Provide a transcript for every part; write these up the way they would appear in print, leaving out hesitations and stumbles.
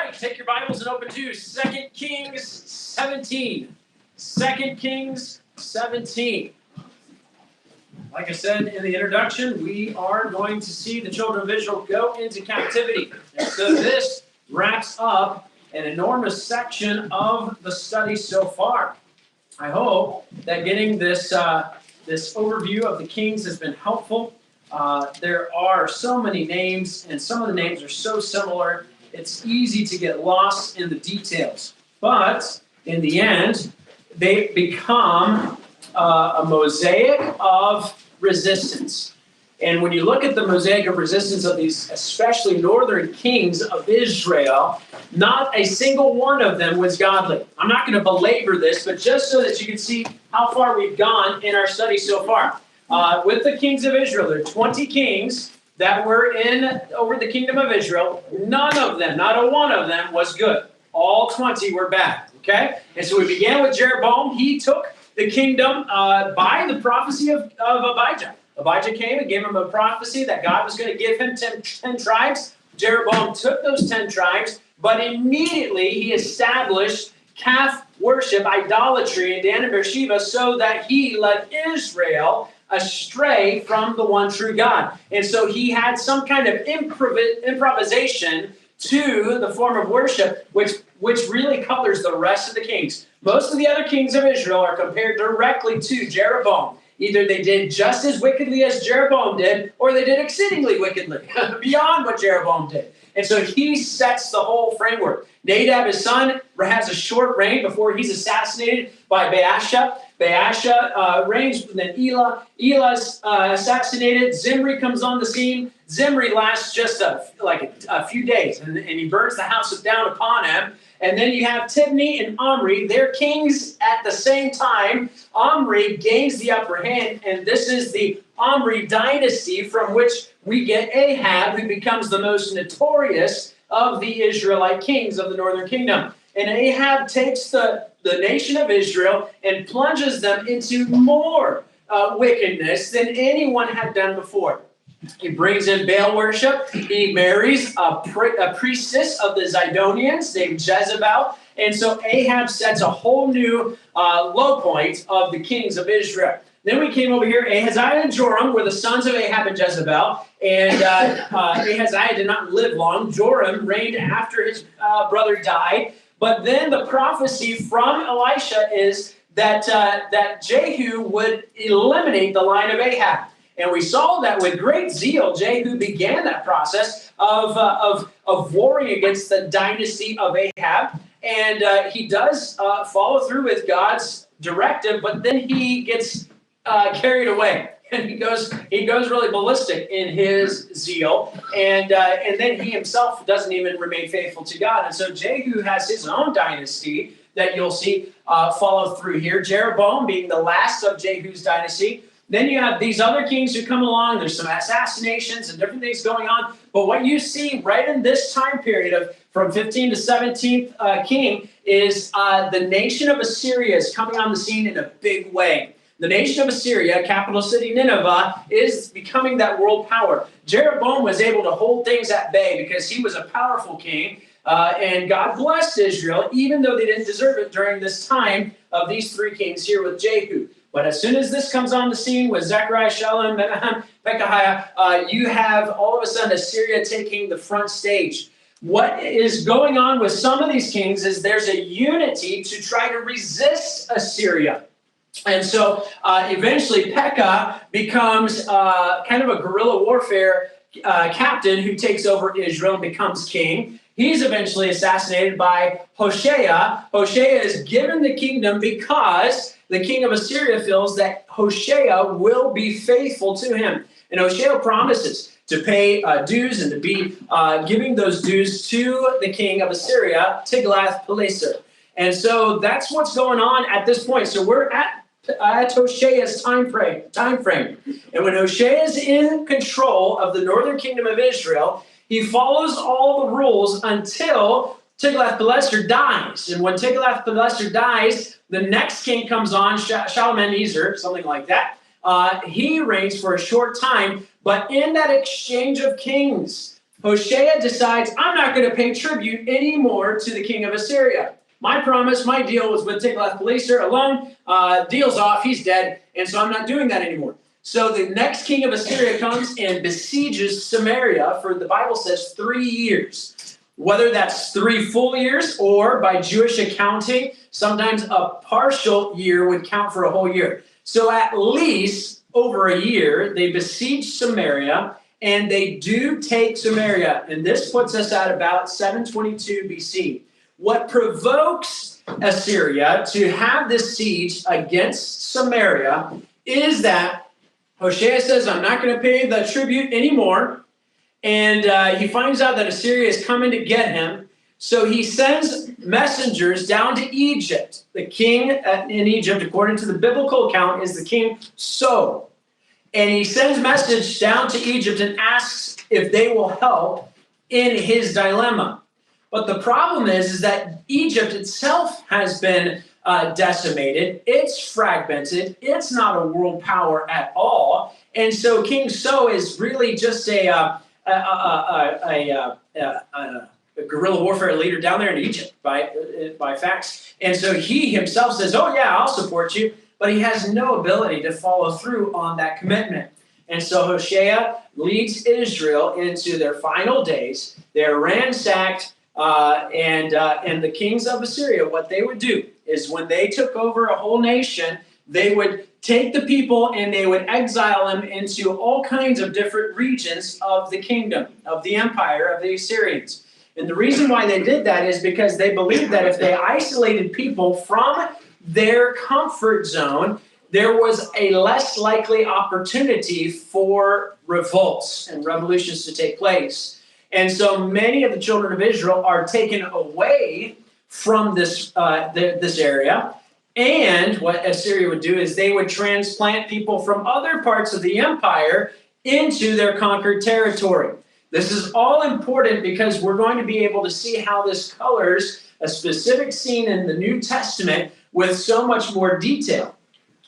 right, take your Bibles and open to 2 Kings 17. 2 Kings 17. Like I said in the introduction, we are going to see the children of Israel go into captivity. And so this wraps up an enormous section of the study so far. I hope that getting this overview of the kings has been helpful. There are so many names, and some of the names are so similar, it's easy to get lost in the details. But in the end, they become a mosaic of resistance. And when you look at the mosaic of resistance of these, especially northern kings of Israel, not a single one of them was godly. I'm not going to belabor this, but just so that you can see how far we've gone in our study so far. With the kings of Israel, there are 20 kings that were over the kingdom of Israel. None of them, not a one of them, was good. All 20 were bad. Okay? And so we began with Jeroboam. He took the kingdom by the prophecy of Abijah. Abijah came and gave him a prophecy that God was going to give him 10 tribes. Jeroboam took those 10 tribes, but immediately he established calf worship, idolatry in Dan and Beersheba, so that he led Israel astray from the one true God. And so he had some kind of improvisation to the form of worship, which really colors the rest of the kings. Most of the other kings of Israel are compared directly to Jeroboam. Either they did just as wickedly as Jeroboam did, or they did exceedingly wickedly, beyond what Jeroboam did. And so he sets the whole framework. Nadab, his son, has a short reign before he's assassinated by Baasha. Baasha reigns, then Elah's assassinated. Zimri comes on the scene. Zimri lasts just a few days, and he burns the house down upon him. And then you have Tibni and Omri. They're kings at the same time. Omri gains the upper hand, and this is the Omri dynasty from which we get Ahab, who becomes the most notorious of the Israelite kings of the northern kingdom. And Ahab takes the nation of Israel and plunges them into more wickedness than anyone had done before. He brings in Baal worship. He marries a priestess of the Zidonians named Jezebel. And so Ahab sets a whole new low point of the kings of Israel. Then we came over here. Ahaziah and Joram were the sons of Ahab and Jezebel. And Ahaziah did not live long. Joram reigned after his brother died. But then the prophecy from Elisha is that Jehu would eliminate the line of Ahab. And we saw that with great zeal, Jehu began that process of warring against the dynasty of Ahab. And he does follow through with God's directive, but then he gets carried away. And he goes really ballistic in his zeal. And then he himself doesn't even remain faithful to God. And so Jehu has his own dynasty that you'll see follow through here. Jeroboam being the last of Jehu's dynasty. Then you have these other kings who come along. There's some assassinations and different things going on. But what you see right in this time period of from 15th to 17th king is the nation of Assyria is coming on the scene in a big way. The nation of Assyria, capital city Nineveh, is becoming that world power. Jeroboam was able to hold things at bay because he was a powerful king. And God blessed Israel, even though they didn't deserve it during this time of these three kings here with Jehu. But as soon as this comes on the scene with Zechariah, Shallum, Menahem, Pekahiah, you have all of a sudden Assyria taking the front stage. What is going on with some of these kings is there's a unity to try to resist Assyria. And so eventually Pekah becomes kind of a guerrilla warfare captain who takes over Israel and becomes king. He's eventually assassinated by Hoshea. Hoshea is given the kingdom because the king of Assyria feels that Hoshea will be faithful to him. And Hoshea promises to pay dues and to be giving those dues to the king of Assyria, Tiglath-Pileser. And so that's what's going on at this point. So we're at Hoshea's time frame. And when Hoshea is in control of the northern kingdom of Israel, he follows all the rules until Tiglath-Pileser dies. And when Tiglath-Pileser dies, the next king comes on, Shalmaneser, something like that. He reigns for a short time, but in that exchange of kings, Hoshea decides, I'm not going to pay tribute anymore to the king of Assyria. My promise, my deal was with Tiglath-Pileser alone. Deal's off, he's dead, and so I'm not doing that anymore. So the next king of Assyria comes and besieges Samaria for, the Bible says, 3 years. Whether that's 3 full years or by Jewish accounting, sometimes a partial year would count for a whole year. So at least over a year, they besiege Samaria, and they do take Samaria. And this puts us at about 722 BC. What provokes Assyria to have this siege against Samaria is that Hoshea says, I'm not going to pay the tribute anymore. And he finds out that Assyria is coming to get him. So he sends messengers down to Egypt. The king in Egypt, according to the biblical account, is the king So. And he sends message down to Egypt and asks if they will help in his dilemma. But the problem is that Egypt itself has been decimated. It's fragmented. It's not a world power at all. And so King So is really just a guerrilla warfare leader down there in Egypt by facts. And so he himself says, oh yeah, I'll support you. But he has no ability to follow through on that commitment. And so Hoshea leads Israel into their final days. They're ransacked, and the kings of Assyria, what they would do is when they took over a whole nation, they would take the people and they would exile them into all kinds of different regions of the kingdom, of the empire of the Assyrians. And the reason why they did that is because they believed that if they isolated people from their comfort zone, there was a less likely opportunity for revolts and revolutions to take place. And so many of the children of Israel are taken away from this area. And what Assyria would do is they would transplant people from other parts of the empire into their conquered territory. This is all important because we're going to be able to see how this colors a specific scene in the New Testament with so much more detail.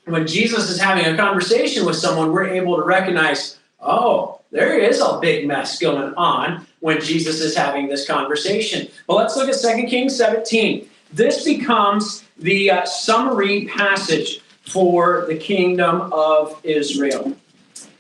When Jesus is having a conversation with someone, we're able to recognize, oh, there is a big mess going on when Jesus is having this conversation. Well, let's look at 2 Kings 17. This becomes the summary passage for the kingdom of Israel.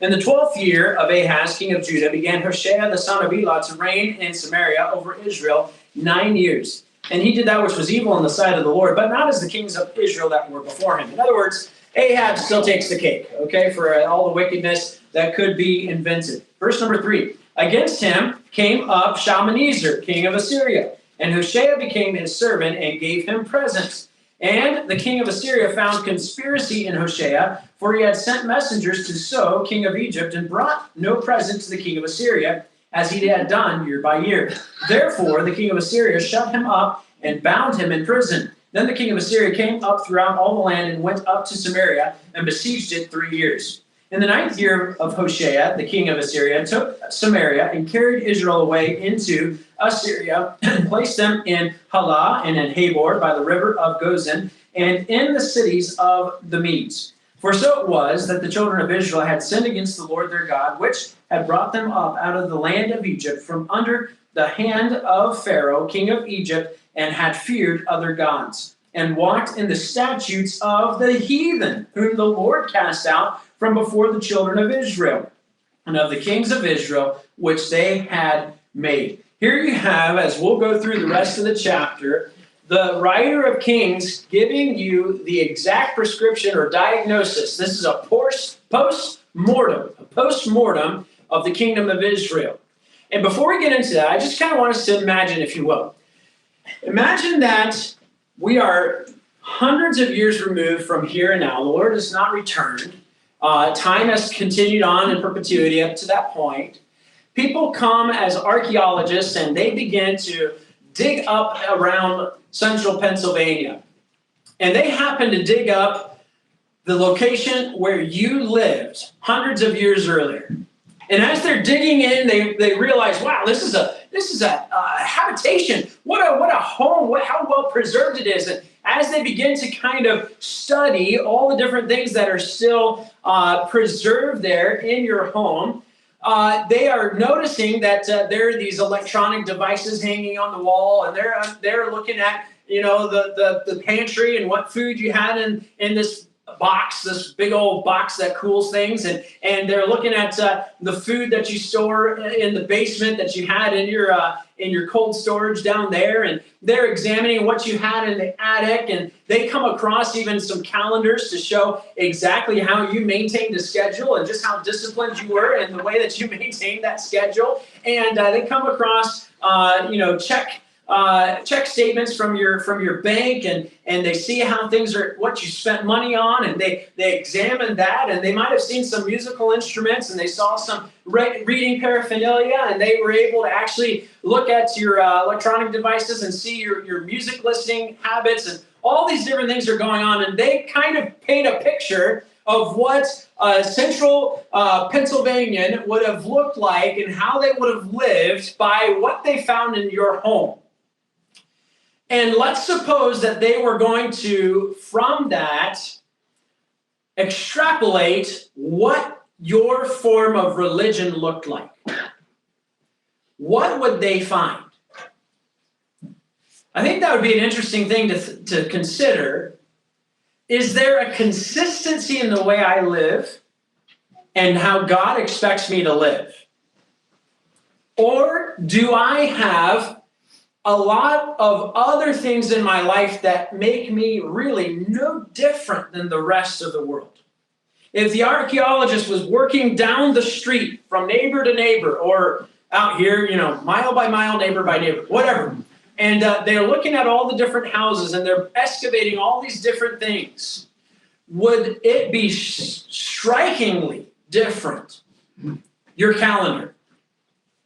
In the 12th year of Ahaz, king of Judah, began Hoshea the son of Elah to reign in Samaria over Israel 9 years. And he did that which was evil in the sight of the Lord, but not as the kings of Israel that were before him. In other words, Ahab still takes the cake, okay, for all the wickedness that could be invented. Verse number 3. Against him came up Shalmaneser, king of Assyria, and Hoshea became his servant and gave him presents. And the king of Assyria found conspiracy in Hoshea, for he had sent messengers to So, king of Egypt, and brought no present to the king of Assyria, as he had done year by year. Therefore, the king of Assyria shut him up and bound him in prison. Then the king of Assyria came up throughout all the land and went up to Samaria and besieged it 3 years. In the 9th year of Hoshea, the king of Assyria took Samaria and carried Israel away into Assyria and placed them in Halah and in Habor by the river of Gozan and in the cities of the Medes. For so it was that the children of Israel had sinned against the Lord their God, which had brought them up out of the land of Egypt from under the hand of Pharaoh, king of Egypt, and had feared other gods, and walked in the statutes of the heathen, whom the Lord cast out from before the children of Israel, and of the kings of Israel, which they had made. Here you have, as we'll go through the rest of the chapter, the writer of Kings giving you the exact prescription or diagnosis. This is a post-mortem of the kingdom of Israel. And before we get into that, I just kind of want us to imagine, if you will. Imagine that we are hundreds of years removed from here and now. The Lord has not returned. Time has continued on in perpetuity up to that point. People come as archaeologists and they begin to dig up around central Pennsylvania. And they happen to dig up the location where you lived hundreds of years earlier. And as they're digging in, they realize, wow, this is a habitation. What a home. How well preserved it is. And as they begin to kind of study all the different things that are still preserved there in your home, they are noticing that there are these electronic devices hanging on the wall, and they're looking at the pantry and what food you had in this box, this big old box that cools things, and they're looking at the food that you store in the basement that you had in your cold storage down there, and they're examining what you had in the attic, and they come across even some calendars to show exactly how you maintained the schedule and just how disciplined you were in the way that you maintained that schedule, and they come across check statements from your bank, and they see how things are, what you spent money on, and they examine that, and they might have seen some musical instruments, and they saw some reading paraphernalia, and they were able to actually look at your electronic devices and see your music listening habits, and all these different things are going on, and they kind of paint a picture of what central Pennsylvanian would have looked like and how they would have lived by what they found in your home. And let's suppose that they were going to, from that, extrapolate what your form of religion looked like. What would they find? I think that would be an interesting thing to consider. Is there a consistency in the way I live and how God expects me to live? Or do I have a lot of other things in my life that make me really no different than the rest of the world? If the archaeologist was working down the street from neighbor to neighbor, or out here, mile by mile, neighbor by neighbor, whatever, and they're looking at all the different houses and they're excavating all these different things, would it be strikingly different, your calendar,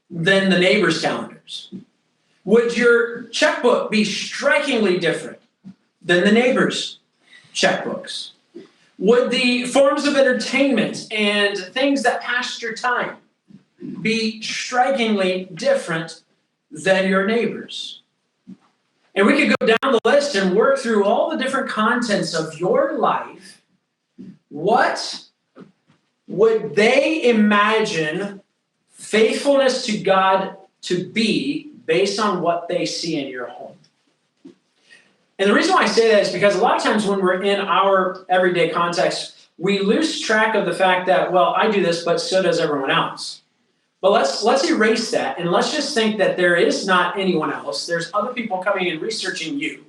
than the neighbor's calendars? Would your checkbook be strikingly different than the neighbor's checkbooks? Would the forms of entertainment and things that pass your time be strikingly different than your neighbor's? And we could go down the list and work through all the different contents of your life. What would they imagine faithfulness to God to be based on what they see in your home? And the reason why I say that is because a lot of times when we're in our everyday context, we lose track of the fact that, well, I do this, but so does everyone else. But let's erase that, and let's just think that there is not anyone else. There's other people coming and researching you.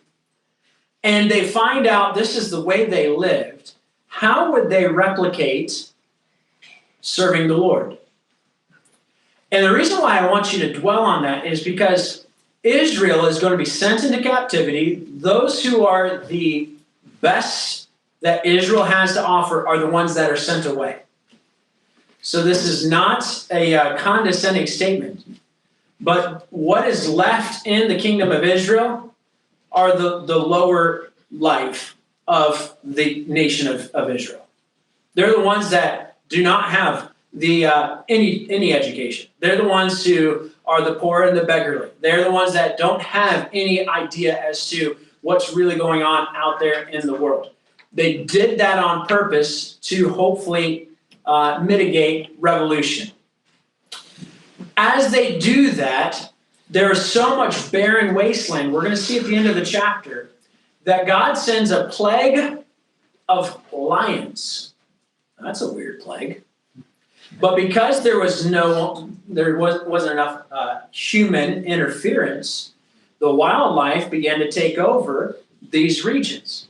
And they find out this is the way they lived. How would they replicate serving the Lord? And the reason why I want you to dwell on that is because Israel is going to be sent into captivity. Those who are the best that Israel has to offer are the ones that are sent away. So this is not a condescending statement. But what is left in the kingdom of Israel are the lower life of the nation of Israel. They're the ones that do not have any education. They're the ones who are the poor and the beggarly. They're the ones that don't have any idea as to what's really going on out there in the world. They did that on purpose to hopefully mitigate revolution. As they do that, there is so much barren wasteland. We're going to see at the end of the chapter that God sends a plague of lions. That's a weird plague. But because there wasn't enough human interference, the wildlife began to take over these regions.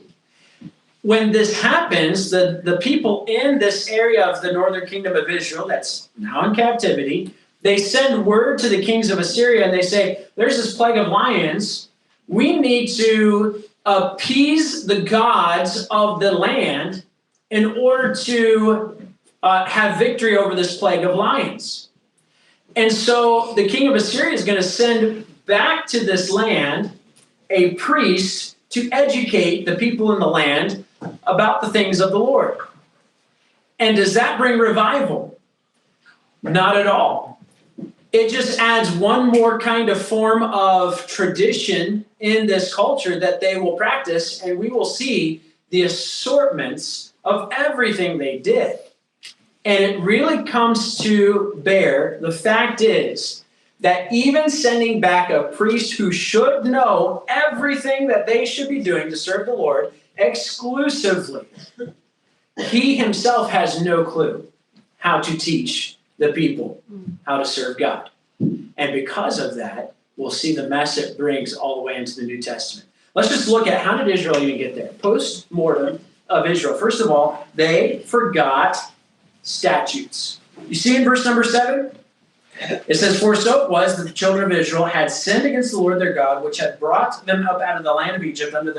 When this happens, the people in this area of the northern kingdom of Israel that's now in captivity, they send word to the kings of Assyria and they say, there's this plague of lions. We need to appease the gods of the land in order to have victory over this plague of lions. And so the king of Assyria is going to send back to this land a priest to educate the people in the land about the things of the Lord. And does that bring revival? Not at all. It just adds one more kind of form of tradition in this culture that they will practice, and we will see the assortments of everything they did. And it really comes to bear, the fact is that even sending back a priest who should know everything that they should be doing to serve the Lord exclusively, he himself has no clue how to teach the people how to serve God. And because of that, we'll see the mess it brings all the way into the New Testament. Let's just look at how did Israel even get there? Post-mortem of Israel. First of all, they forgot statutes. You see in verse number 7? It says, "For so it was that the children of Israel had sinned against the Lord their God, which had brought them up out of the land of Egypt from under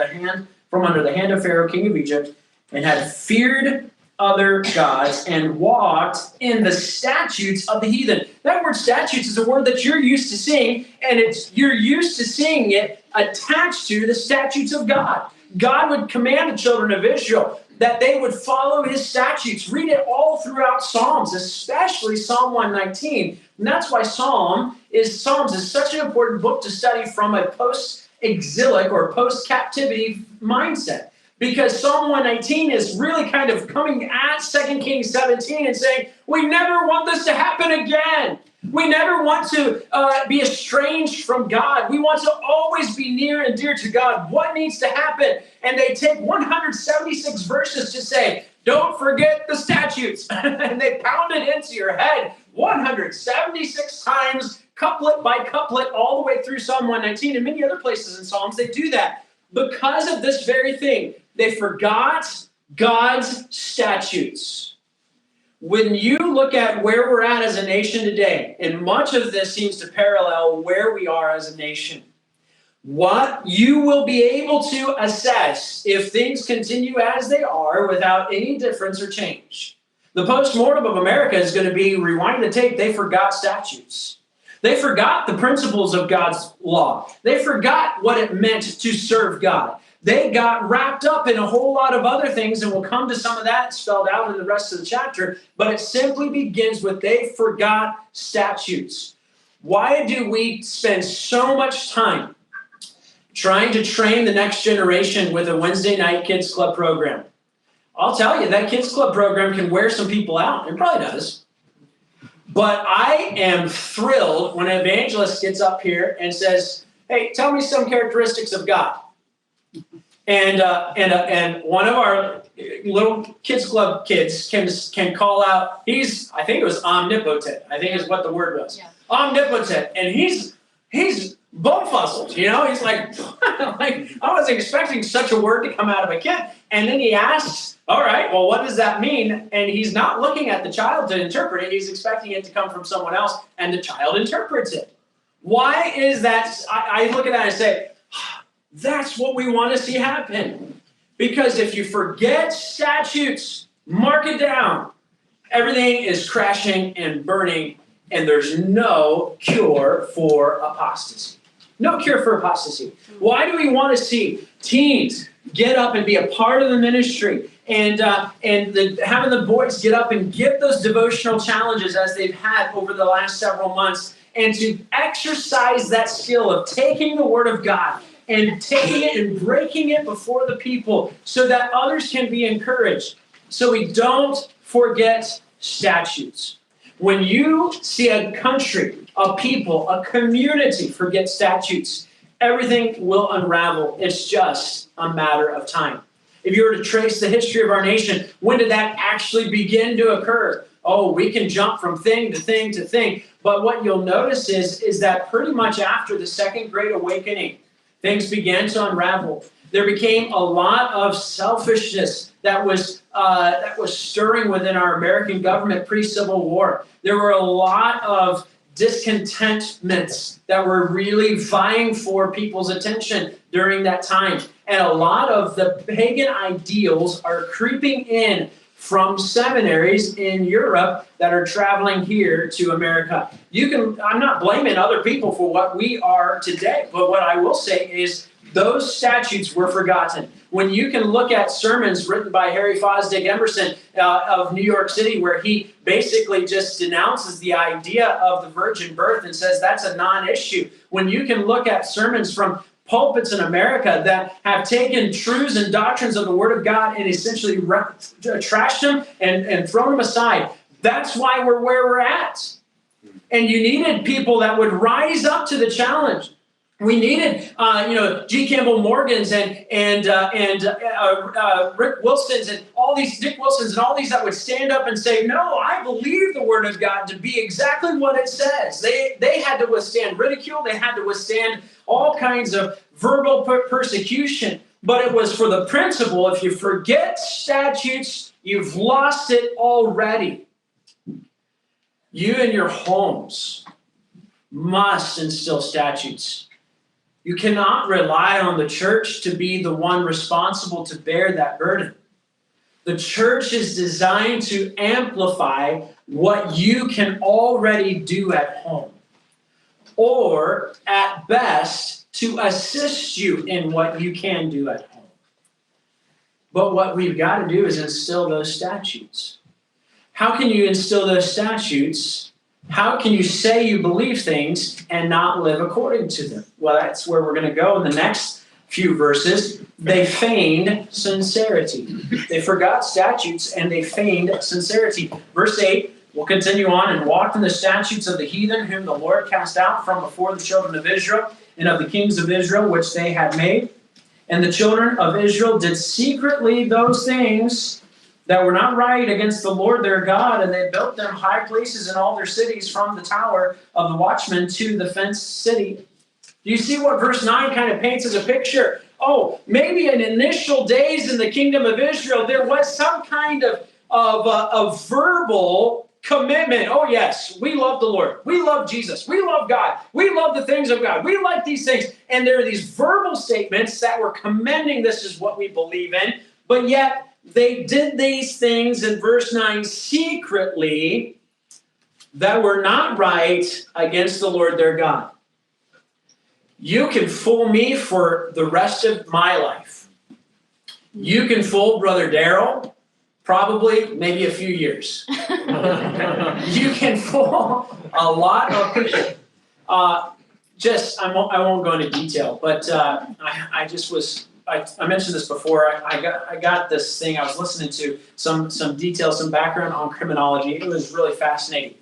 the hand of Pharaoh, king of Egypt, and had feared other gods and walked in the statutes of the heathen." That word statutes is a word that you're used to seeing, and you're used to seeing it attached to the statutes of God. God would command the children of Israel that they would follow his statutes. Read it all throughout Psalms, especially Psalm 119. And that's why Psalms is such an important book to study from a post-exilic or post-captivity mindset. Because Psalm 119 is really kind of coming at 2 Kings 17 and saying, we never want this to happen again. We never want to be estranged from God. We want to always be near and dear to God. What needs to happen? And they take 176 verses to say, don't forget the statutes. And they pound it into your head 176 times, couplet by couplet, all the way through Psalm 119 and many other places in Psalms. They do that because of this very thing. They forgot God's statutes. When you look at where we're at as a nation today, and much of this seems to parallel where we are as a nation, what you will be able to assess if things continue as they are without any difference or change. The post-mortem of America is going to be rewind the tape. They forgot statutes. They forgot the principles of God's law. They forgot what it meant to serve God. They got wrapped up in a whole lot of other things, and we'll come to some of that spelled out in the rest of the chapter, but it simply begins with they forgot statutes. Why do we spend so much time trying to train the next generation with a Wednesday night kids club program? I'll tell you, that kids club program can wear some people out. It probably does. But I am thrilled when an evangelist gets up here and says, hey, tell me some characteristics of God. And one of our little kids club kids can call out, I think it was omnipotent, I think is what the word was. Yeah. Omnipotent. And he's bum-fuzzled, you know? He's like, I wasn't expecting such a word to come out of a kid. And then he asks, all right, well, what does that mean? And he's not looking at the child to interpret it. He's expecting it to come from someone else, and the child interprets it. Why is that? I look at that and say, that's what we want to see happen. Because if you forget statutes, mark it down, everything is crashing and burning, and there's no cure for apostasy. No cure for apostasy. Why do we want to see teens get up and be a part of the ministry and having the boys get up and give those devotional challenges as they've had over the last several months, and to exercise that skill of taking the Word of God and taking it and breaking it before the people so that others can be encouraged. So we don't forget statutes. When you see a country, a people, a community forget statutes, everything will unravel. It's just a matter of time. If you were to trace the history of our nation, when did that actually begin to occur? Oh, we can jump from thing to thing to thing. But what you'll notice is that pretty much after the Second Great Awakening, things began to unravel. There became a lot of selfishness that was stirring within our American government pre-Civil War. There were a lot of discontentments that were really vying for people's attention during that time. And a lot of the pagan ideals are creeping in from seminaries in Europe that are traveling here to America. I'm not blaming other people for what we are today, but what I will say is those statutes were forgotten. When you can look at sermons written by Harry Fosdick Emerson of New York City, where he basically just denounces the idea of the virgin birth and says that's a non-issue. When you can look at sermons from pulpits in America that have taken truths and doctrines of the Word of God and essentially trashed them and thrown them aside. That's why we're where we're at. And you needed people that would rise up to the challenge. We needed, G. Campbell Morgans and Rick Wilsons and all these, Dick Wilsons and all these that would stand up and say, no, I believe the Word of God to be exactly what it says. They had to withstand ridicule. They had to withstand all kinds of verbal persecution. But it was for the principle, if you forget statutes, you've lost it already. You and your homes must instill statutes. You cannot rely on the church to be the one responsible to bear that burden. The church is designed to amplify what you can already do at home, or at best, to assist you in what you can do at home. But what we've got to do is instill those statutes. How can you instill those statutes? How can you say you believe things and not live according to them? Well, that's where we're going to go in the next few verses. They feigned sincerity. They forgot statutes and they feigned sincerity. Verse 8, we'll continue on. And walked in the statutes of the heathen, whom the Lord cast out from before the children of Israel, and of the kings of Israel, which they had made. And the children of Israel did secretly those things that were not right against the Lord their God, and they built them high places in all their cities, from the tower of the watchman to the fenced city. Do you see what verse 9 kind of paints as a picture? Oh, maybe in initial days in the kingdom of Israel, there was some kind of verbal commitment. Oh, yes, we love the Lord. We love Jesus. We love God. We love the things of God. We like these things. And there are these verbal statements that were commending this is what we believe in, but yet they did these things in verse 9 secretly that were not right against the Lord their God. You can fool me for the rest of my life. You can fool Brother Darrell, probably maybe a few years. You can fool a lot of people. I won't go into detail, but I mentioned this before. I got this thing. I was listening to some details, some background on criminology. It was really fascinating.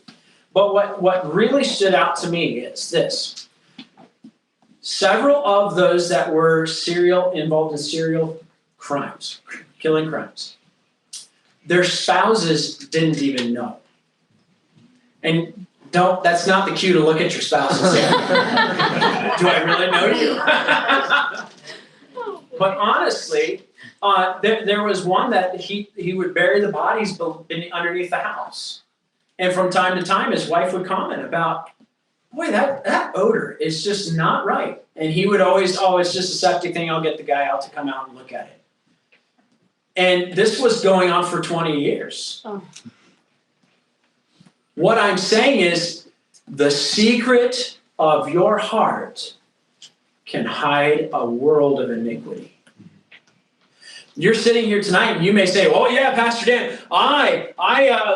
But what really stood out to me is this. Several of those that were involved in serial crimes, killing crimes, their spouses didn't even know. And that's not the cue to look at your spouse and say, do I really know you? But honestly, there was one that he would bury the bodies underneath the house. And from time to time, his wife would comment about, boy, that odor is just not right. And he would always, it's just a septic thing. I'll get the guy out to come out and look at it. And this was going on for 20 years. Oh. What I'm saying is the secret of your heart can hide a world of iniquity. You're sitting here tonight and you may say, oh yeah, Pastor Dan, I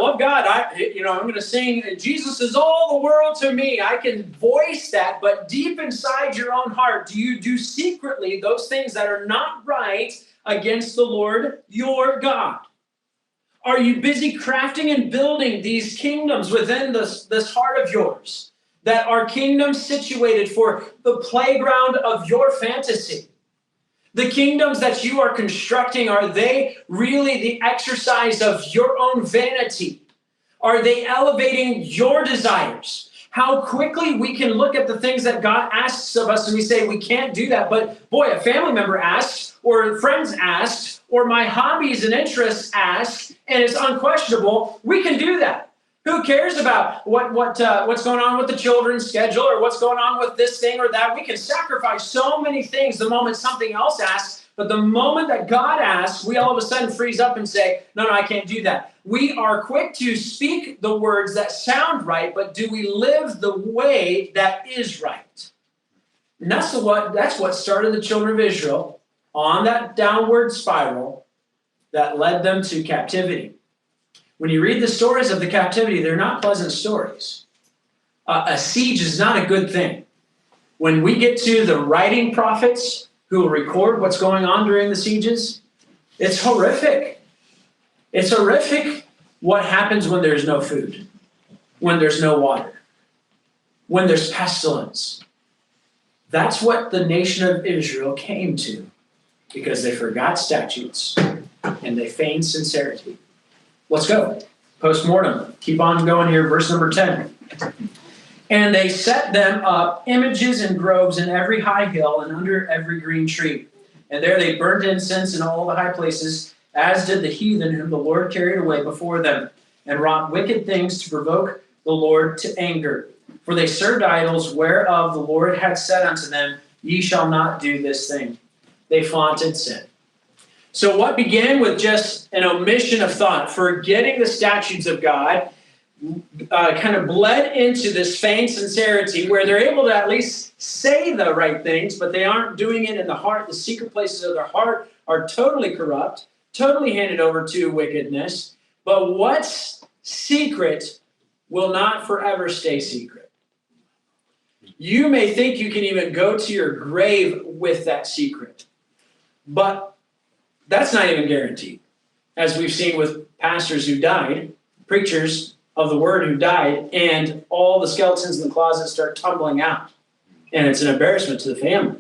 love God. I'm going to sing, Jesus is all the world to me. I can voice that, but deep inside your own heart, do you do secretly those things that are not right against the Lord your God? Are you busy crafting and building these kingdoms within this heart of yours that are kingdoms situated for the playground of your fantasy? The kingdoms that you are constructing, are they really the exercise of your own vanity? Are they elevating your desires? How quickly we can look at the things that God asks of us and we say we can't do that. But boy, a family member asks, or friends asked, or my hobbies and interests ask, and it's unquestionable, we can do that. Who cares about what's going on with the children's schedule or what's going on with this thing or that? We can sacrifice so many things the moment something else asks, but the moment that God asks, we all of a sudden freeze up and say, no, I can't do that. We are quick to speak the words that sound right, but do we live the way that is right? And that's what started the children of Israel on that downward spiral that led them to captivity. When you read the stories of the captivity, they're not pleasant stories. A siege is not a good thing. When we get to the writing prophets who will record what's going on during the sieges, it's horrific. It's horrific. what happens when there's no food, when there's no water, when there's pestilence. That's what the nation of Israel came to, because they forgot statutes and they feigned sincerity. Let's go. Post-mortem. Keep on going here. Verse number 10. And they set them up images and groves in every high hill and under every green tree. And there they burnt incense in all the high places, as did the heathen whom the Lord carried away before them, and wrought wicked things to provoke the Lord to anger. For they served idols, whereof the Lord had said unto them, Ye shall not do this thing. They flaunted sin. So what began with just an omission of thought, forgetting the statutes of God, kind of bled into this feigned sincerity where they're able to at least say the right things, but they aren't doing it in the heart. The secret places of their heart are totally corrupt, totally handed over to wickedness. But what's secret will not forever stay secret. You may think you can even go to your grave with that secret, but that's not even guaranteed. As we've seen with pastors who died, preachers of the word who died, and all the skeletons in the closet start tumbling out. And it's an embarrassment to the family.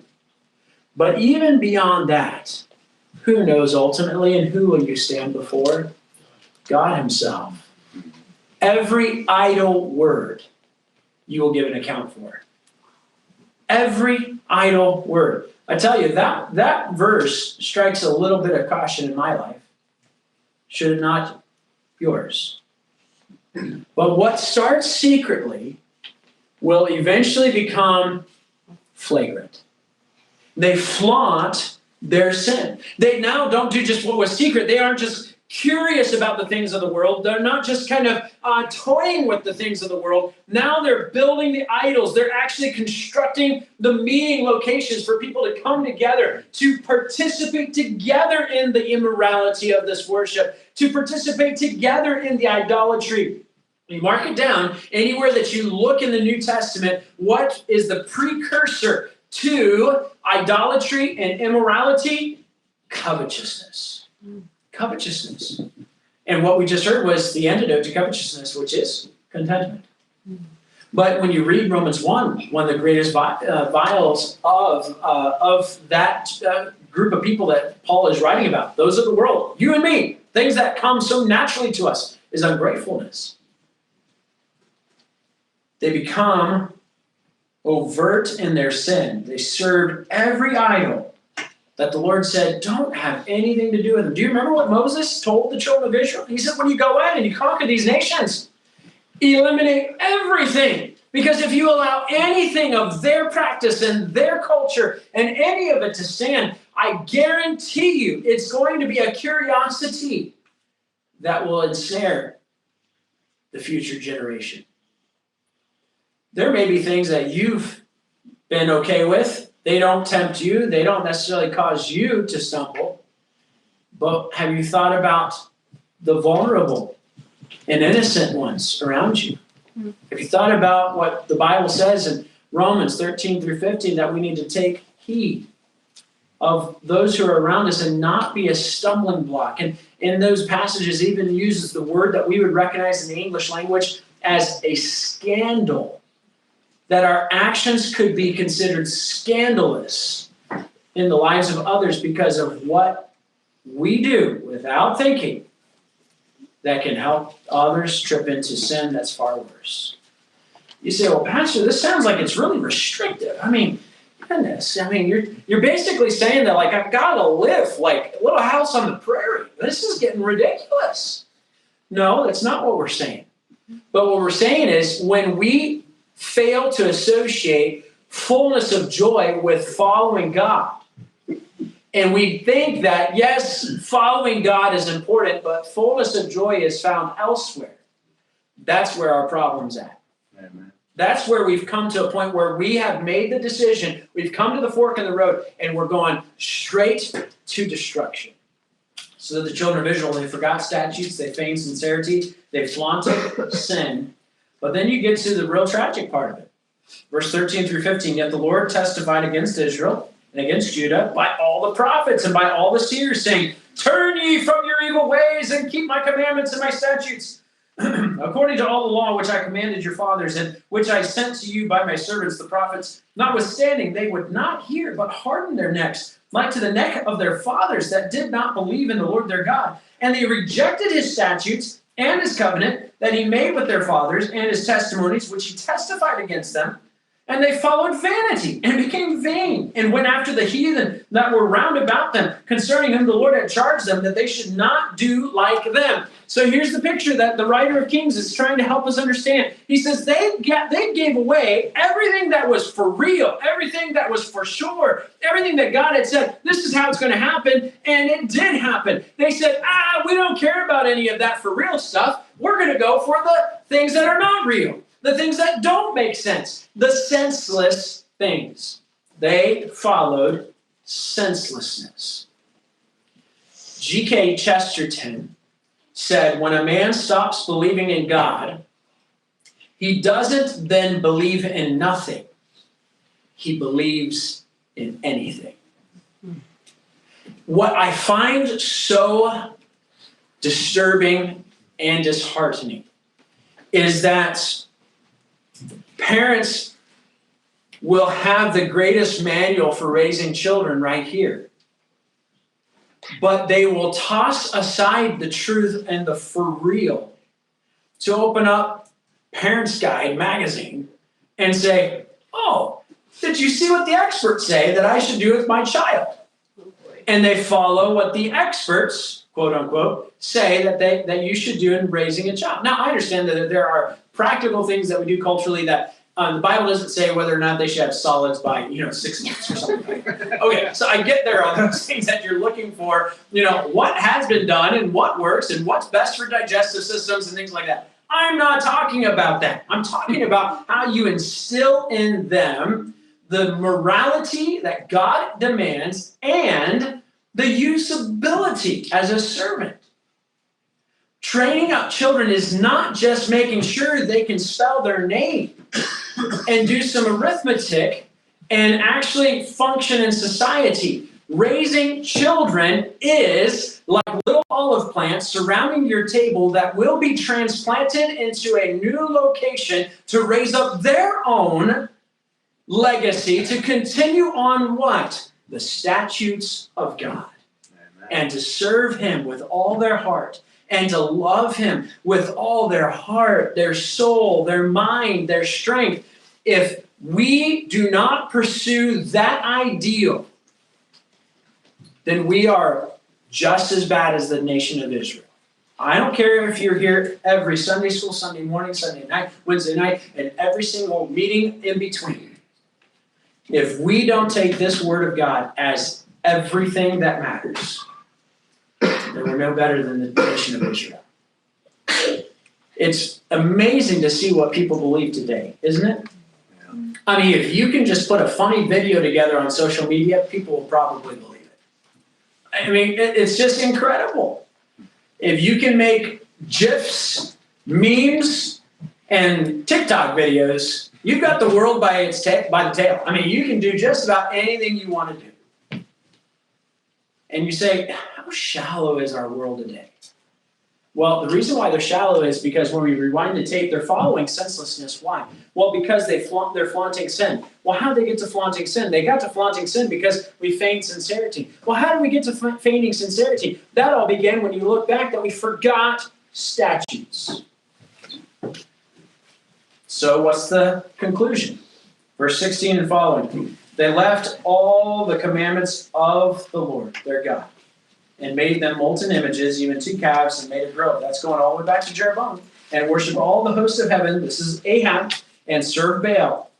But even beyond that, who knows ultimately, and who will you stand before? God himself. Every idle word you will give an account for. Every idle word. I tell you, that verse strikes a little bit of caution in my life. Should it not yours? But what starts secretly will eventually become flagrant. They flaunt their sin. They now don't do just what was secret. They aren't just curious about the things of the world. They're not just kind of toying with the things of the world. Now they're building the idols. They're actually constructing the meeting locations for people to come together, to participate together in the immorality of this worship, to participate together in the idolatry. You mark it down, anywhere that you look in the New Testament, what is the precursor to idolatry and immorality? Covetousness. Covetousness. And what we just heard was the antidote to covetousness, which is contentment. But when you read Romans 1, one of the greatest vials of that group of people that Paul is writing about, those of the world, you and me, things that come so naturally to us, is ungratefulness. They become overt in their sin. They served every idol that the Lord said, don't have anything to do with them. Do you remember what Moses told the children of Israel? He said, when you go in and you conquer these nations, eliminate everything. Because if you allow anything of their practice and their culture and any of it to stand, I guarantee you it's going to be a curiosity that will ensnare the future generation. There may be things that you've been okay with. They don't tempt you. They don't necessarily cause you to stumble. But have you thought about the vulnerable and innocent ones around you? Have you thought about what the Bible says in Romans 13 through 15, that we need to take heed of those who are around us and not be a stumbling block? And in those passages even uses the word that we would recognize in the English language as a scandal. That our actions could be considered scandalous in the lives of others because of what we do without thinking that can help others trip into sin that's far worse. You say, well, Pastor, this sounds like it's really restrictive. I mean, goodness, you're basically saying that, like, I've got to live like a little house on the prairie. This is getting ridiculous. No, that's not what we're saying. But what we're saying is when we fail to associate fullness of joy with following God. And we think that, yes, following God is important, but fullness of joy is found elsewhere. That's where our problem's at. Amen. That's where we've come to a point where we have made the decision, we've come to the fork in the road, and we're going straight to destruction. So that the children of Israel, they forgot statutes, they feigned sincerity, they flaunted sin. But then you get to the real tragic part of it. Verse 13 through 15, yet the Lord testified against Israel and against Judah by all the prophets and by all the seers, saying, turn ye from your evil ways and keep my commandments and my statutes, according to all the law which I commanded your fathers, and which I sent to you by my servants the prophets. Notwithstanding, they would not hear, but hardened their necks, like to the neck of their fathers that did not believe in the Lord their God. And they rejected his statutes and his covenant that he made with their fathers, and his testimonies which he testified against them. And they followed vanity and became vain, and went after the heathen that were round about them, concerning whom the Lord had charged them that they should not do like them. So here's the picture that the writer of Kings is trying to help us understand. He says they gave away everything that was for real, everything that was for sure, everything that God had said, this is how it's going to happen, and it did happen. They said, we don't care about any of that for real stuff. We're going to go for the things that are not real. The things that don't make sense, the senseless things. They followed senselessness. G.K. Chesterton said, when a man stops believing in God, he doesn't then believe in nothing. He believes in anything. What I find so disturbing and disheartening is that parents will have the greatest manual for raising children right here, but they will toss aside the truth and the for real to open up Parents Guide magazine and say, oh, did you see what the experts say that I should do with my child? And they follow what the experts, quote unquote, say that you should do in raising a child. Now, I understand that there are practical things that we do culturally that the Bible doesn't say whether or not they should have solids by 6 months or something. Okay, so I get there on those things that you're looking for. What has been done and what works and what's best for digestive systems and things like that. I'm not talking about that. I'm talking about how you instill in them the morality that God demands and the usability as a servant. Training up children is not just making sure they can spell their name and do some arithmetic and actually function in society. Raising children is like little olive plants surrounding your table that will be transplanted into a new location to raise up their own legacy, to continue on what? The statutes of God. Amen. And to serve him with all their heart. And to love him with all their heart, their soul, their mind, their strength. If we do not pursue that ideal, then we are just as bad as the nation of Israel. I don't care if you're here every Sunday school, Sunday morning, Sunday night, Wednesday night, and every single meeting in between. If we don't take this word of God as everything that matters, then we're no better than the nation of Israel. It's amazing to see what people believe today, isn't it? Yeah. I mean, if you can just put a funny video together on social media, people will probably believe it. I mean, it's just incredible. If you can make GIFs, memes, and TikTok videos, you've got the world by the tail. I mean, you can do just about anything you want to do. And you say, how shallow is our world today? Well, the reason why they're shallow is because when we rewind the tape, they're following senselessness. Why? Well, because they're flaunting sin. Well, how did they get to flaunting sin? They got to flaunting sin because we feigned sincerity. Well, how did we get to feigning sincerity? That all began when you look back that we forgot statutes. So what's the conclusion? Verse 16 and following. They left all the commandments of the Lord, their God, and made them molten images, even 2 calves, and made a grove. That's going all the way back to Jeroboam. And worship all the hosts of heaven, this is Ahab, and serve Baal.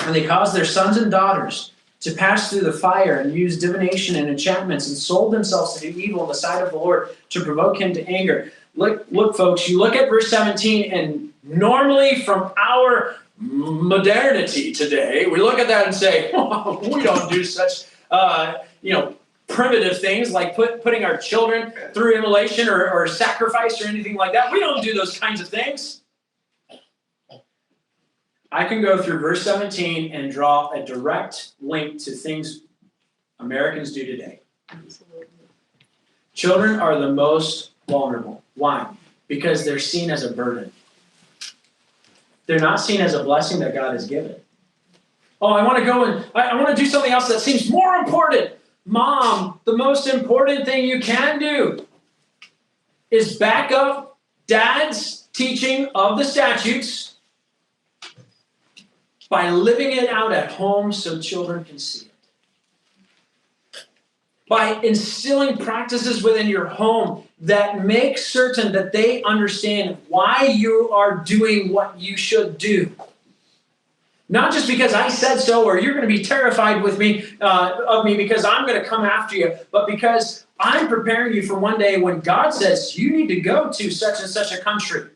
And they caused their sons and daughters to pass through the fire and use divination and enchantments, and sold themselves to do evil in the sight of the Lord to provoke him to anger. Look, folks, you look at verse 17, and normally from our modernity today, we look at that and say, oh, we don't do such, primitive things like putting our children through immolation or sacrifice or anything like that. We don't do those kinds of things. I can go through verse 17 and draw a direct link to things Americans do today. Absolutely. Children are the most vulnerable. Why? Because they're seen as a burden. They're not seen as a blessing that God has given. Oh, I want to go and I want to do something else that seems more important. Mom, the most important thing you can do is back up Dad's teaching of the statutes by living it out at home so children can see it. By instilling practices within your home that make certain that they understand why you are doing what you should do. Not just because I said so, or you're going to be terrified with me, of me because I'm going to come after you, but because I'm preparing you for one day when God says you need to go to such and such a country.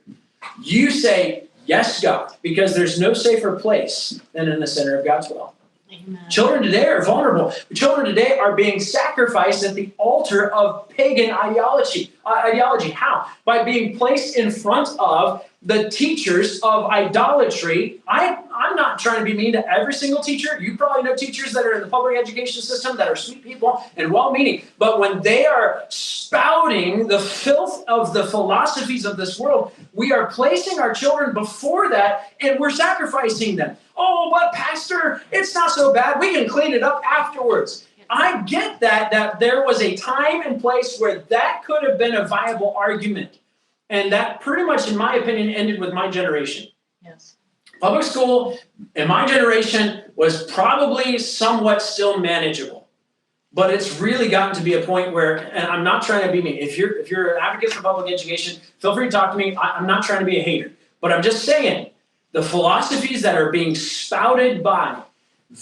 You say, yes, God, because there's no safer place than in the center of God's will. Amen. Children today are vulnerable. Children today are being sacrificed at the altar of pagan ideology. How? By being placed in front of the teachers of idolatry. I'm not trying to be mean to every single teacher. You probably know teachers that are in the public education system that are sweet people and well-meaning. But when they are spouting the filth of the philosophies of this world, we are placing our children before that and we're sacrificing them. Oh, but Pastor, it's not so bad. We can clean it up afterwards. I get that there was a time and place where that could have been a viable argument. And that pretty much, in my opinion, ended with my generation. Yes. Public school in my generation was probably somewhat still manageable. But it's really gotten to be a point where, and I'm not trying to be mean. If you're an advocate for public education, feel free to talk to me. I'm not trying to be a hater. But I'm just saying, the philosophies that are being spouted by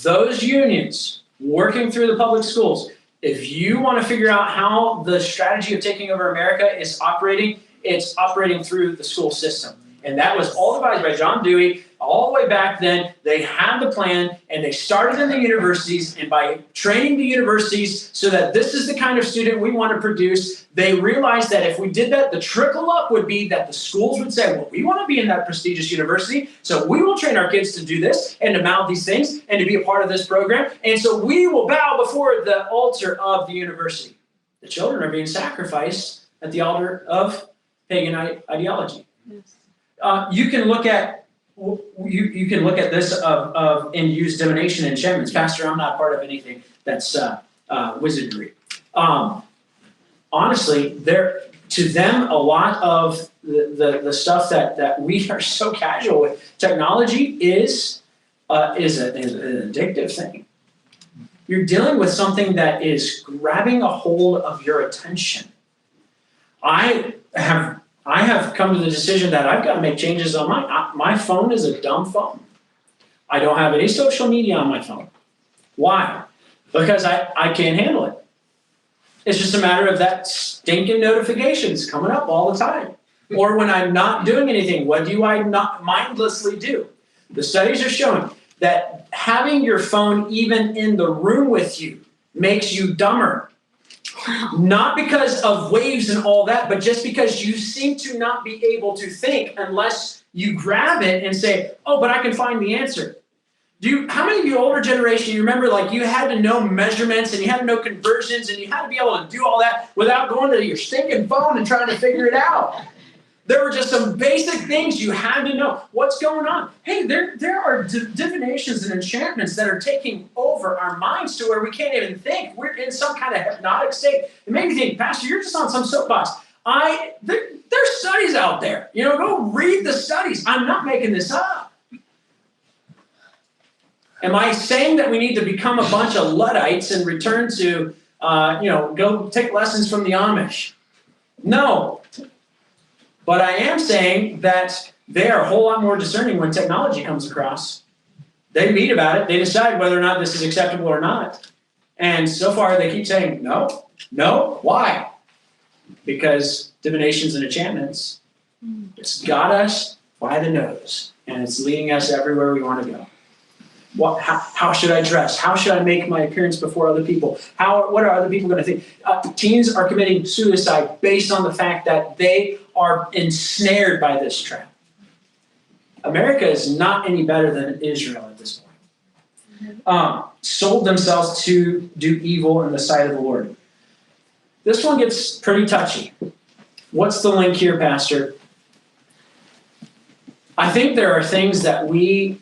those unions working through the public schools, if you want to figure out how the strategy of taking over America is operating, it's operating through the school system. And that was all devised by John Dewey all the way back then. They had the plan, and they started in the universities, and by training the universities so that this is the kind of student we want to produce, they realized that if we did that, the trickle up would be that the schools would say, well, we want to be in that prestigious university, so we will train our kids to do this and to mouth these things and to be a part of this program, and so we will bow before the altar of the university. The children are being sacrificed at the altar of pagan ideology. Yes. You can look at this of and-use divination and enchantments. Pastor, I'm not part of anything that's wizardry. Honestly, to them, a lot of the stuff that we are so casual with, technology is an addictive thing. You're dealing with something that is grabbing a hold of your attention. I have come to the decision that I've got to make changes on my phone is a dumb phone. I don't have any social media on my phone. Why? Because I can't handle it. It's just a matter of that stinking notifications coming up all the time. Or when I'm not doing anything, what do I not mindlessly do? The studies are showing that having your phone even in the room with you makes you dumber. Wow. Not because of waves and all that, but just because you seem to not be able to think unless you grab it and say, oh, but I can find the answer. How many of you older generation, you remember like you had to know measurements and you had to know conversions and you had to be able to do all that without going to your stinking phone and trying to figure it out? There were just some basic things you had to know. What's going on? Hey, there are divinations and enchantments that are taking over our minds to where we can't even think. We're in some kind of hypnotic state. It made me think, Pastor, you're just on some soapbox. There's studies out there. Go read the studies. I'm not making this up. Am I saying that we need to become a bunch of Luddites and return to, go take lessons from the Amish? No. But I am saying that they are a whole lot more discerning when technology comes across. They read about it. They decide whether or not this is acceptable or not. And so far, they keep saying, no. Why? Because divinations and enchantments, it's got us by the nose. And it's leading us everywhere we want to go. How should I dress? How should I make my appearance before other people? What are other people going to think? Teens are committing suicide based on the fact that they are ensnared by this trap. America is not any better than Israel at this point. sold themselves to do evil in the sight of the Lord. This one gets pretty touchy. What's the link here, Pastor? I think there are things that we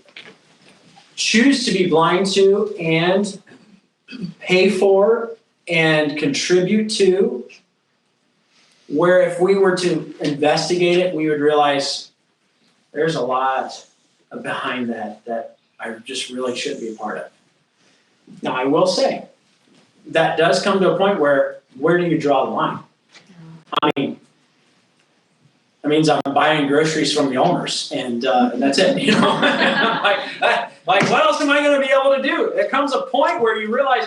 choose to be blind to and pay for and contribute to, where if we were to investigate it, we would realize there's a lot behind that I just really shouldn't be a part of. Now, I will say, that does come to a point where do you draw the line? I mean, that means I'm buying groceries from the owners, and that's it. You know, like what else am I going to be able to do? It comes a point where you realize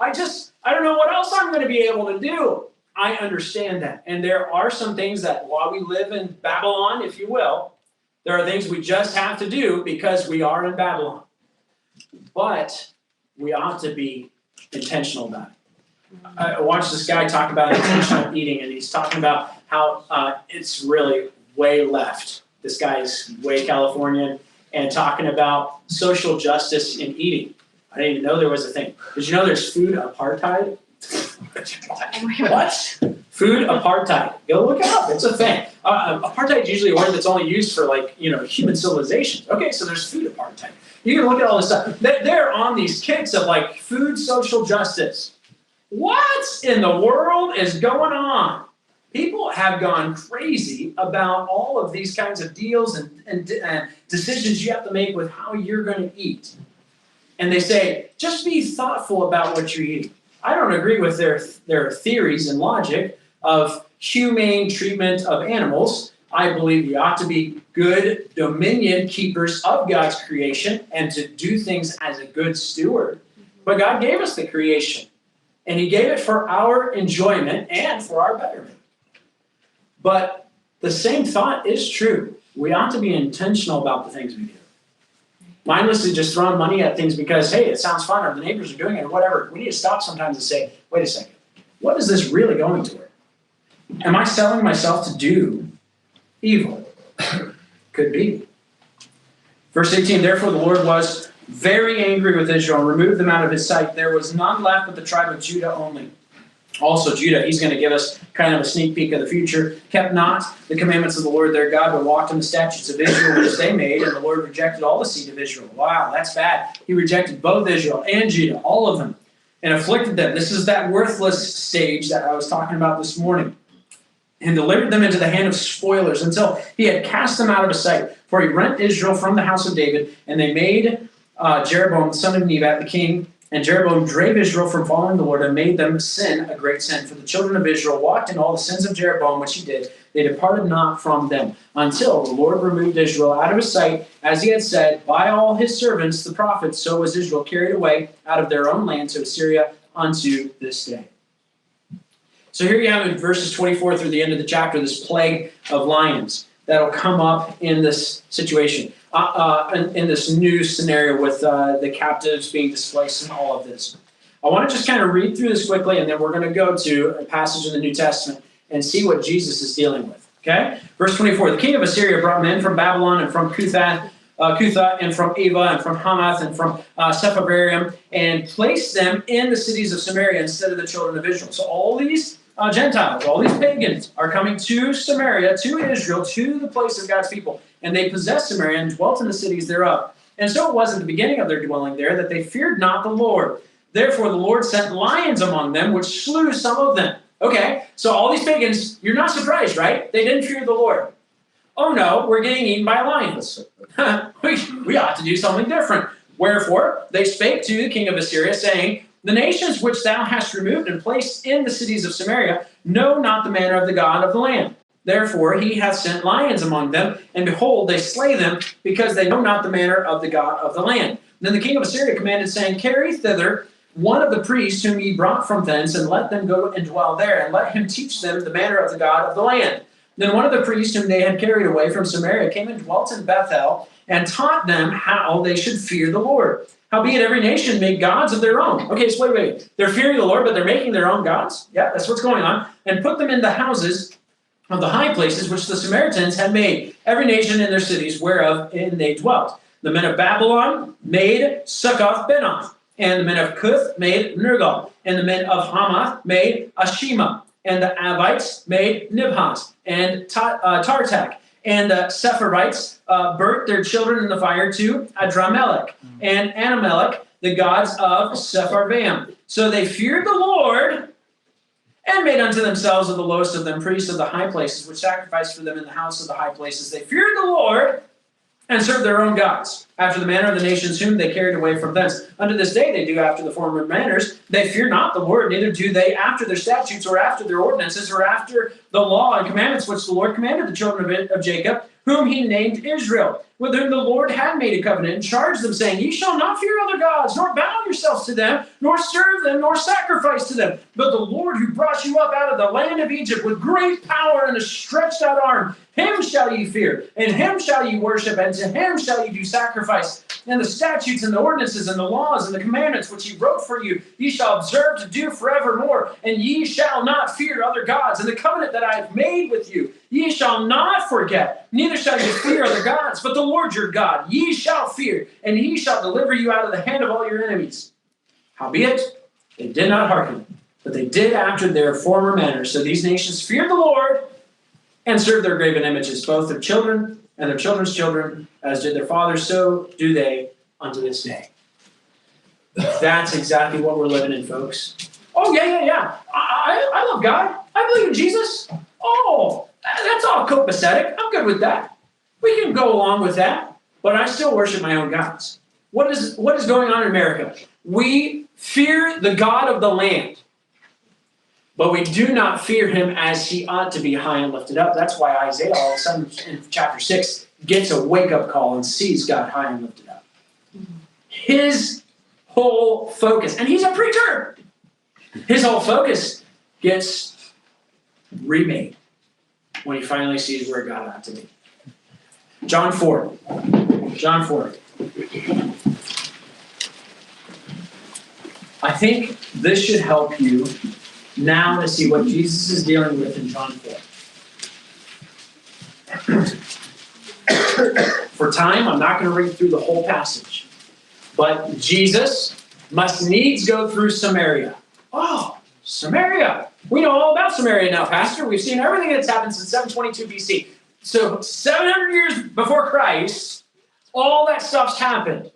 I don't know what else I'm going to be able to do. I understand that, and there are some things that while we live in Babylon, if you will, there are things we just have to do because we are in Babylon. But we ought to be intentional about it. I watched this guy talk about intentional eating, and he's talking about how it's really way left. This guy's way Californian, and talking about social justice in eating. I didn't even know there was a thing. Did you know there's food apartheid? What? Food apartheid. Go look it up. It's a thing. Apartheid is usually a word that's only used for human civilizations. Okay, so there's food apartheid. You can look at all this stuff. They're on these kicks of food social justice. What in the world is going on? People have gone crazy about all of these kinds of deals and decisions you have to make with how you're going to eat. And they say, just be thoughtful about what you're eating. I don't agree with their theories and logic of humane treatment of animals. I believe you ought to be good dominion keepers of God's creation and to do things as a good steward. But God gave us the creation, and he gave it for our enjoyment and for our betterment. But the same thought is true. We ought to be intentional about the things we do. Mindlessly just throwing money at things because, hey, it sounds fun, or the neighbors are doing it, or whatever. We need to stop sometimes and say, wait a second, what is this really going toward? Am I selling myself to do evil? Could be. Verse 18, therefore the Lord was very angry with Israel and removed them out of his sight. There was none left but the tribe of Judah only. Also Judah, he's going to give us kind of a sneak peek of the future, kept not the commandments of the Lord their God, but walked in the statutes of Israel which they made, and the Lord rejected all the seed of Israel. Wow, that's bad. He rejected both Israel and Judah, all of them, and afflicted them. This is that worthless stage that I was talking about this morning. And delivered them into the hand of spoilers until he had cast them out of his sight. For he rent Israel from the house of David, and they made Jeroboam the son of Nebat the king. And Jeroboam drave Israel from following the Lord and made them sin a great sin. For the children of Israel walked in all the sins of Jeroboam, which he did. They departed not from them, until the Lord removed Israel out of his sight, as he had said, by all his servants, the prophets. So was Israel carried away out of their own land to Assyria unto this day. So here you have in verses 24 through the end of the chapter, this plague of lions that'll come up in this situation, in this new scenario with the captives being displaced and all of this. I want to just kind of read through this quickly, and then we're going to go to a passage in the New Testament and see what Jesus is dealing with. Okay? Verse 24, the king of Assyria brought men from Babylon and from Cutha and from Ava and from Hamath and from Sepharvaim and placed them in the cities of Samaria instead of the children of Israel. So all these Gentiles, all these pagans are coming to Samaria, to Israel, to the place of God's people. And they possessed Samaria and dwelt in the cities thereof. And so it was at the beginning of their dwelling there that they feared not the Lord. Therefore the Lord sent lions among them, which slew some of them. Okay, so all these pagans, you're not surprised, right? They didn't fear the Lord. Oh no, we're getting eaten by lions. we ought to do something different. Wherefore they spake to the king of Assyria, saying, the nations which thou hast removed and placed in the cities of Samaria know not the manner of the God of the land. Therefore he hath sent lions among them, and behold, they slay them, because they know not the manner of the God of the land. Then the king of Assyria commanded, saying, carry thither one of the priests whom ye brought from thence, and let them go and dwell there, and let him teach them the manner of the God of the land. Then one of the priests whom they had carried away from Samaria came and dwelt in Bethel, and taught them how they should fear the Lord. Howbeit every nation made gods of their own. Okay, so wait. They're fearing the Lord, but they're making their own gods? Yeah, that's what's going on. And put them in the houses of the high places which the Samaritans had made, every nation in their cities whereof in they dwelt. The men of Babylon made Succoth-Benoth. And the men of Cuth made Nergal. And the men of Hamath made Ashima. And the Avites made Nibhaz and Tartak. And the Sephirites burnt their children in the fire to Adramelech and Anamelech, the gods of Sepharvaim. So they feared the Lord and made unto themselves of the lowest of them priests of the high places, which sacrificed for them in the house of the high places. They feared the Lord and served their own gods, after the manner of the nations whom they carried away from thence. Unto this day they do after the former manners. They fear not the Lord, neither do they after their statutes, or after their ordinances, or after the law and commandments which the Lord commanded the children of Jacob, whom he named Israel, with whom the Lord had made a covenant, and charged them, saying, Ye shall not fear other gods, nor bow yourselves to them, nor serve them, nor sacrifice to them. But the Lord who brought you up out of the land of Egypt with great power and a stretched out arm, him shall ye fear, and him shall ye worship, and to him shall ye do sacrifice. And the statutes and the ordinances and the laws and the commandments which he wrote for you, ye shall observe to do forevermore. And ye shall not fear other gods. And the covenant that I have made with you, ye shall not forget, neither shall ye fear other gods, but the Lord your God ye shall fear, and he shall deliver you out of the hand of all your enemies. Howbeit, they did not hearken, but they did after their former manner. So these nations feared the Lord, and served their graven images, both their children and their children's children, as did their fathers, so do they unto this day. That's exactly what we're living in, folks. Oh, yeah. I love God. I believe in Jesus. Oh, that's all copacetic. I'm good with that. We can go along with that, but I still worship my own gods. What is going on in America? We fear the God of the land, but we do not fear him as he ought to be high and lifted up. That's why Isaiah all of a sudden in chapter 6 gets a wake-up call and sees God high and lifted up. His whole focus, and he's a preacher, his whole focus gets remade when he finally sees where God ought to be. John 4. I think this should help you now to see what Jesus is dealing with in John 4. For time, I'm not going to read through the whole passage. But Jesus must needs go through Samaria. Oh, Samaria. We know all about Samaria now, Pastor. We've seen everything that's happened since 722 BC. So 700 years before Christ, all that stuff's happened.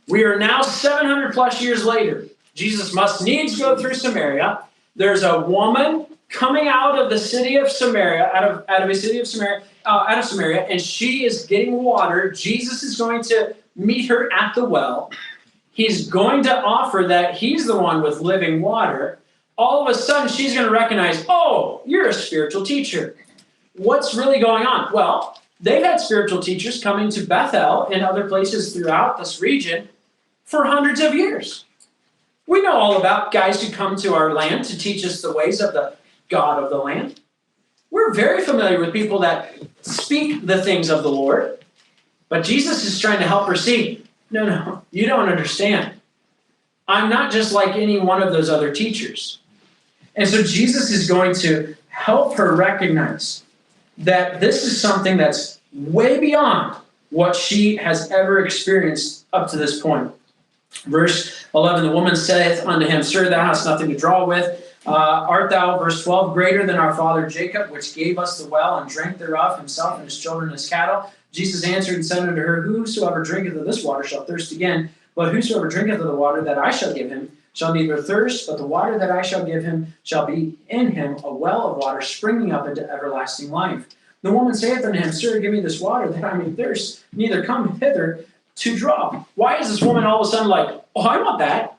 We are now 700 plus years later. Jesus must needs go through Samaria. There's a woman coming out of the city of Samaria, out of Samaria, and she is getting water. Jesus is going to meet her at the well. He's going to offer that he's the one with living water. All of a sudden, she's going to recognize, oh, you're a spiritual teacher. What's really going on? Well, they've had spiritual teachers coming to Bethel and other places throughout this region for hundreds of years. We know all about guys who come to our land to teach us the ways of the God of the land. We're very familiar with people that speak the things of the Lord. But Jesus is trying to help her see, no, you don't understand. I'm not just like any one of those other teachers. And so Jesus is going to help her recognize that this is something that's way beyond what she has ever experienced up to this point. Verse 11, the woman saith unto him, Sir, thou hast nothing to draw with. Art thou, verse 12, greater than our father Jacob, which gave us the well and drank thereof, himself and his children and his cattle? Jesus answered and said unto her, Whosoever drinketh of this water shall thirst again, but whosoever drinketh of the water that I shall give him shall neither thirst, but the water that I shall give him shall be in him a well of water springing up into everlasting life. The woman saith unto him, Sir, give me this water that I may thirst, neither come hither to draw. Why is this woman all of a sudden like, oh, I want that?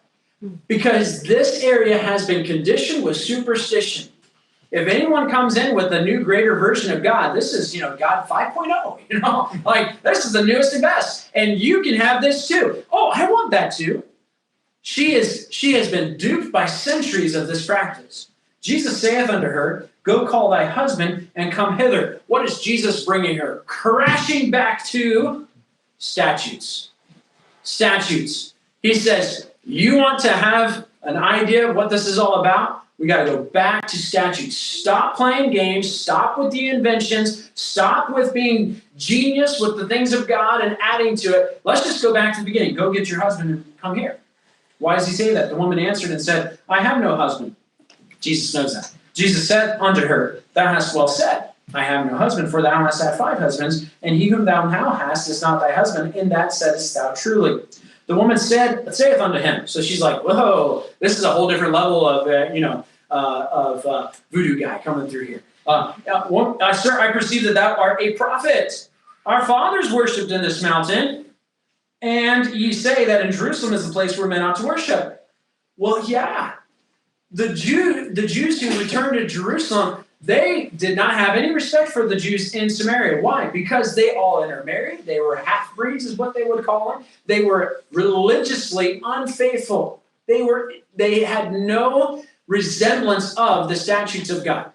Because this area has been conditioned with superstition. If anyone comes in with a new greater version of God, this is, God 5.0, like this is the newest and best. And you can have this too. Oh, I want that too. She has been duped by centuries of this practice. Jesus saith unto her, Go call thy husband and come hither. What is Jesus bringing her? Crashing back to statutes. He says, you want to have an idea of what this is all about, we got to go back to statutes. Stop playing games. Stop with the inventions. Stop with being genius with the things of God and adding to it. Let's just go back to the beginning. Go get your husband and come here. Why does he say that? The woman answered and said, I have no husband. Jesus knows that. Jesus said unto her, Thou hast well said, I have no husband, for thou hast had 5 husbands, and he whom thou now hast is not thy husband. In that saidst thou truly. The woman saith unto him. So she's like, whoa, this is a whole different level of, voodoo guy coming through here. Sir, I perceive that thou art a prophet. Our fathers worshipped in this mountain, and ye say that in Jerusalem is the place where men ought to worship. Well, yeah. The Jews who returned to Jerusalem, they did not have any respect for the Jews in Samaria. Why? Because they all intermarried. They were half-breeds is what they would call them. They were religiously unfaithful. They had no resemblance of the statutes of God.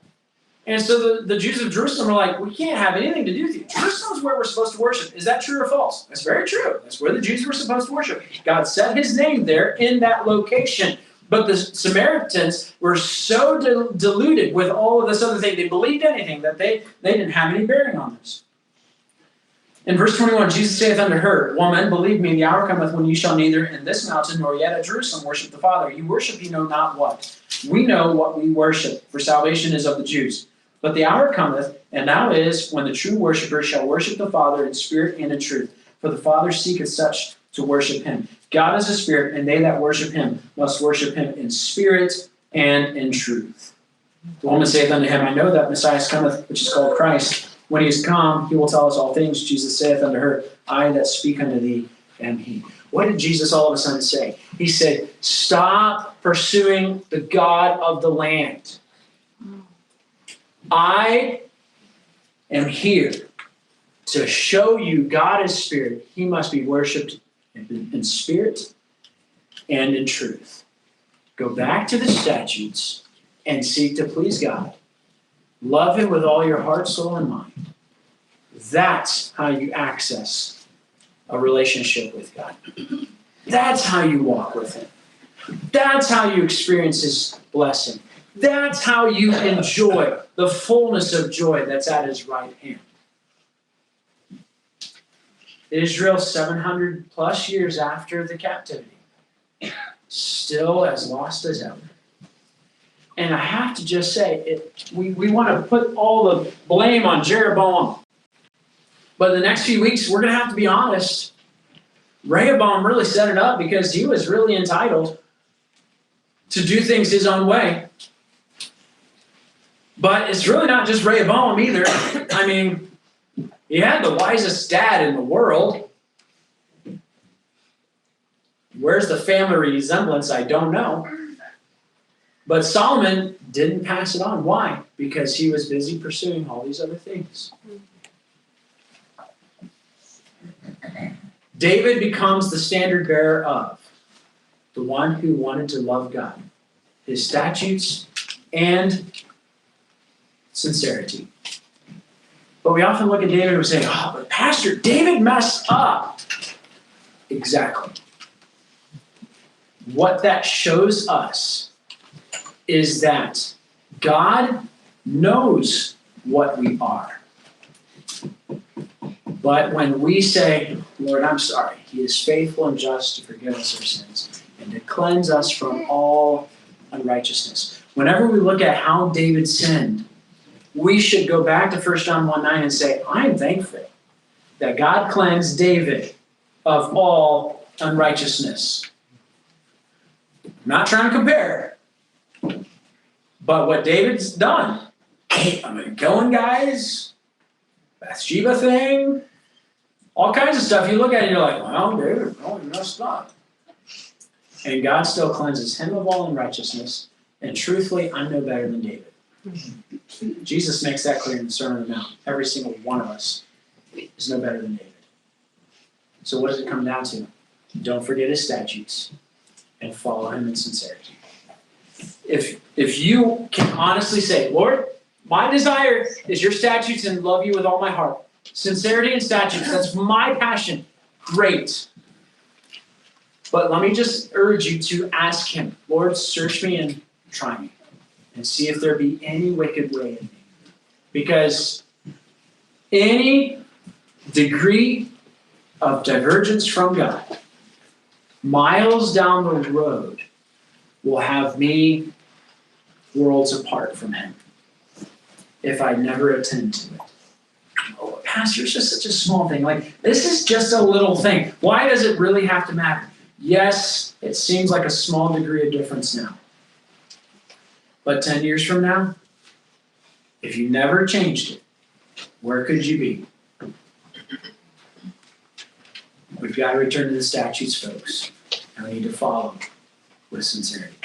And so the Jews of Jerusalem are like, we can't have anything to do with you. Jerusalem is where we're supposed to worship. Is that true or false? That's very true. That's where the Jews were supposed to worship. God set his name there in that location. But the Samaritans were so deluded with all of this other thing, they believed anything, that they didn't have any bearing on this. In verse 21, Jesus saith unto her, Woman, believe me, the hour cometh when ye shall neither in this mountain nor yet at Jerusalem worship the Father. You worship ye know not what. We know what we worship, for salvation is of the Jews. But the hour cometh, and now is, when the true worshippers shall worship the Father in spirit and in truth. For the Father seeketh such to worship him. God is a spirit, and they that worship him must worship him in spirit and in truth. The woman saith unto him, I know that Messiah cometh, which is called Christ. When he is come, he will tell us all things. Jesus saith unto her, I that speak unto thee am he. What did Jesus all of a sudden say? He said, stop pursuing the God of the land. I am here to show you God is spirit. He must be worshipped in spirit and in truth. Go back to the statutes and seek to please God. Love him with all your heart, soul, and mind. That's how you access a relationship with God. That's how you walk with him. That's how you experience his blessing. That's how you enjoy the fullness of joy that's at his right hand. Israel, 700 plus years after the captivity, still as lost as ever. And I have to just say, we want to put all the blame on Jeroboam. But in the next few weeks, we're going to have to be honest. Rehoboam really set it up because he was really entitled to do things his own way. But it's really not just Rehoboam either. I mean, he had the wisest dad in the world. Where's the family resemblance? I don't know. But Solomon didn't pass it on. Why? Because he was busy pursuing all these other things. David becomes the standard bearer of the one who wanted to love God, his statutes, and sincerity. But we often look at David and we say, oh, but Pastor, David messed up. Exactly. What that shows us is that God knows what we are. But when we say, Lord, I'm sorry, he is faithful and just to forgive us our sins and to cleanse us from all unrighteousness. Whenever we look at how David sinned, we should go back to 1 John 1:9 and say, I'm thankful that God cleansed David of all unrighteousness. I'm not trying to compare, but what David's done, killing guys, Bathsheba thing, all kinds of stuff. You look at it and you're like, well, David really messed up. And God still cleanses him of all unrighteousness. And truthfully, I'm no better than David. Jesus makes that clear in the Sermon on the Mount. Every single one of us is no better than David. So what does it come down to? Don't forget his statutes and follow him in sincerity. If you can honestly say, Lord, my desire is your statutes and love you with all my heart. Sincerity and statutes, that's my passion. Great. But let me just urge you to ask him, Lord, search me and try me, and see if there be any wicked way in me. Because any degree of divergence from God, miles down the road, will have me worlds apart from him if I never attend to it. Oh, Pastor, it's just such a small thing. Like, this is just a little thing. Why does it really have to matter? Yes, it seems like a small degree of difference now. But 10 years from now, if you never changed it, where could you be? We've got to return to the statutes, folks. And we need to follow with sincerity.